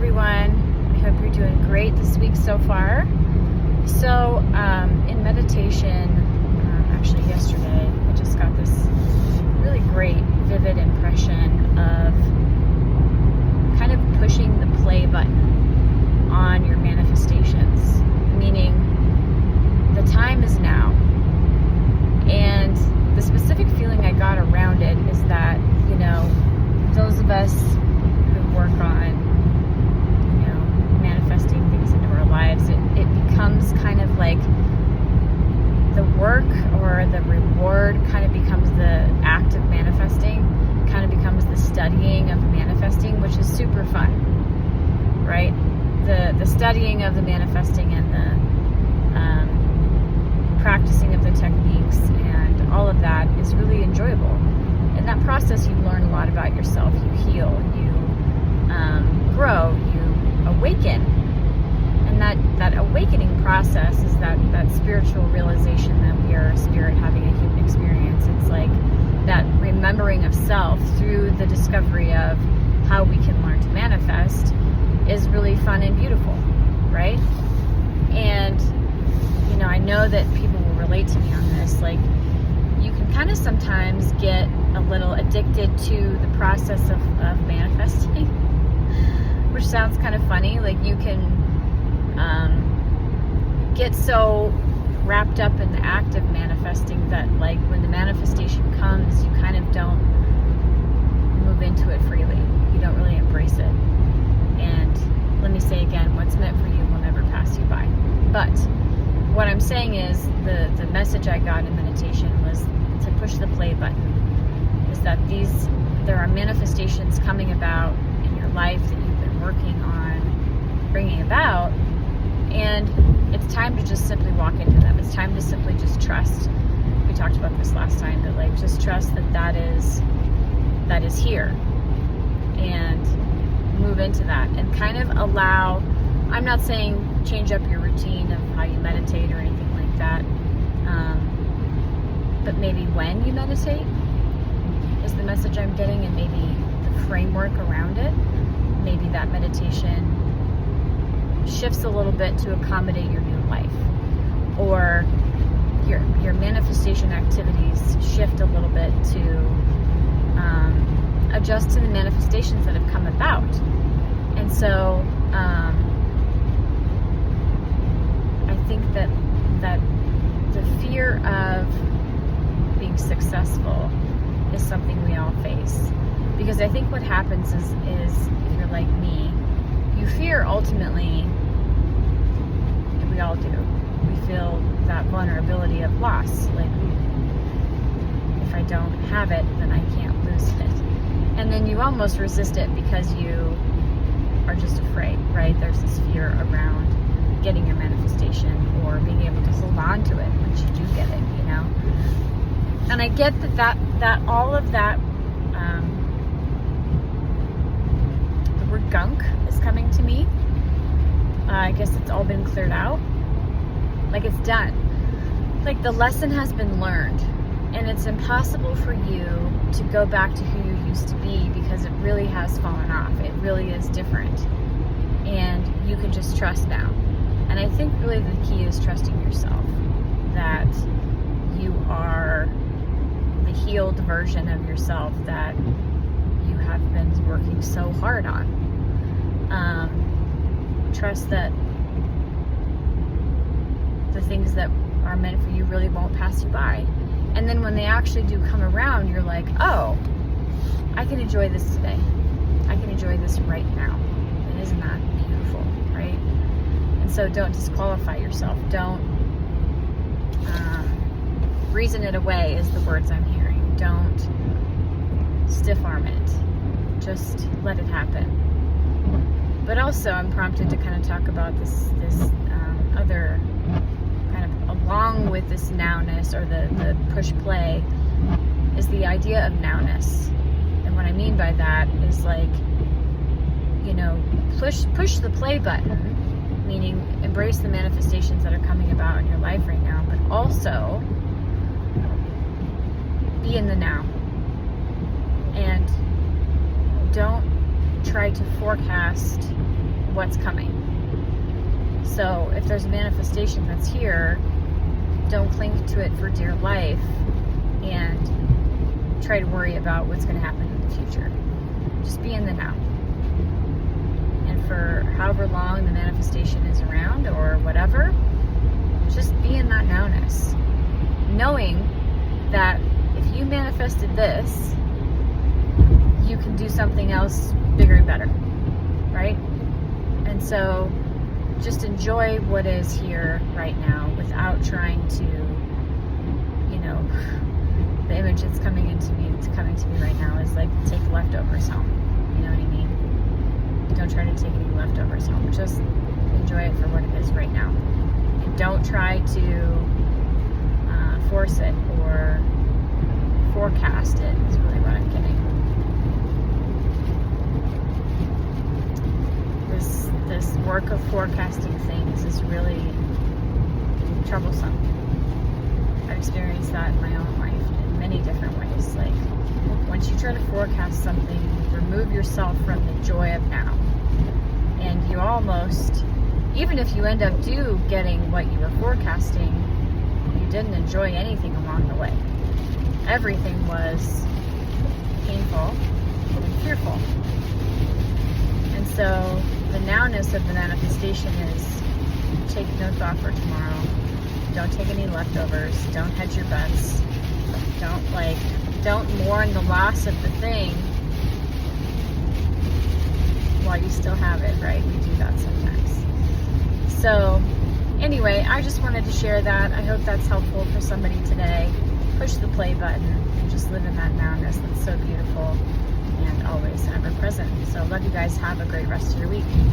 everyone. I hope you're doing great this week so far. So, in meditation, actually yesterday, I just got this really great, vivid impression of kind of pushing the play button on your manifestations, meaning the time is now. And the specific feeling I got around it is that, those of us who work on, manifesting things into our lives, it becomes kind of like the work or the reward kind of becomes the act of manifesting, kind of becomes the studying of manifesting, which is super fun, right? The studying of the manifesting and the practicing of the techniques and all of that is really enjoyable. In that process, you learn a lot about yourself. You heal, you grow, you awaken. And that awakening process is that spiritual realization that we are a spirit having a human experience. It's like that remembering of self through the discovery of how we can learn to manifest is really fun and beautiful, right? And, I know that people will relate to me on this. Like, you can kind of sometimes get a little addicted to the process of manifesting, which sounds kind of funny. Like, you can get so wrapped up in the act of manifesting that, like, when the manifestation comes, you kind of don't move into it freely. You don't really embrace it. And let me say again, what's meant for you will never pass you by. But what I'm saying is the message I got in meditation was to push the play button. Is that there are manifestations coming about in your life that you've been working on bringing about, and it's time to just simply walk into them. It's time to simply just trust. We talked about this last time, but like, just trust that is here, and move into that, and kind of allow. I'm not saying change up your routine of how you meditate or anything like that, but maybe when you meditate is the message I'm getting, and maybe the framework around it. Maybe that meditation shifts a little bit to accommodate your new life, or your manifestation activities shift a little bit to adjust to the manifestations that have come about. And so I think that the fear of being successful is something we all face, because I think what happens is if you're like me, you fear ultimately, and we all do, we feel that vulnerability of loss, like, if I don't have it, then I can't lose it. And then you almost resist it because you are just afraid, right? There's this fear around getting your manifestation or being able to hold on to it once you do get it, And I get that all of that, the word gunk is coming to me. I guess it's all been cleared out. Like, it's done. Like, the lesson has been learned, and it's impossible for you to go back to who you used to be, because it really has fallen off. It really is different, and you can just trust now. And I think really the key is trusting yourself, that you are the healed version of yourself that you have been working so hard on. Trust that the things that are meant for you really won't pass you by. And then when they actually do come around, you're like, oh, I can enjoy this today. I can enjoy this right now. And isn't that beautiful, right? And so don't disqualify yourself. Don't reason it away is the words I'm hearing. Don't stiff arm it. Just let it happen. But also, I'm prompted to kind of talk about this other kind of, along with this nowness, or the push play, is the idea of nowness. And what I mean by that is, like, push the play button, meaning embrace the manifestations that are coming about in your life right now, but also be in the now. And don't try to forecast what's coming. So if there's a manifestation that's here, don't cling to it for dear life and try to worry about what's going to happen in the future. Just be in the now. And for however long the manifestation is around or whatever, just be in that nowness. Knowing that if you manifested this, you can do something else bigger and better, right? And so just enjoy what is here right now without trying to, the image that's coming to me right now is like, take leftovers home. You know what I mean? Don't try to take any leftovers home. Just enjoy it for what it is right now. And don't try to force it or forecast it, is really what I'm getting. This work of forecasting things is really troublesome. I've experienced that in my own life in many different ways. Like, once you try to forecast something, you remove yourself from the joy of now. And you almost, even if you end up getting what you were forecasting, you didn't enjoy anything along the way. Everything was painful and fearful. And so the nowness of the manifestation is take no thought for tomorrow. Don't take any leftovers. Don't hedge your bets. Don't mourn the loss of the thing while you still have it, right? We do that sometimes. So anyway, I just wanted to share that. I hope that's helpful for somebody today. Push the play button and just live in that nowness that's so beautiful and always ever present. So love you guys. Have a great rest of your week.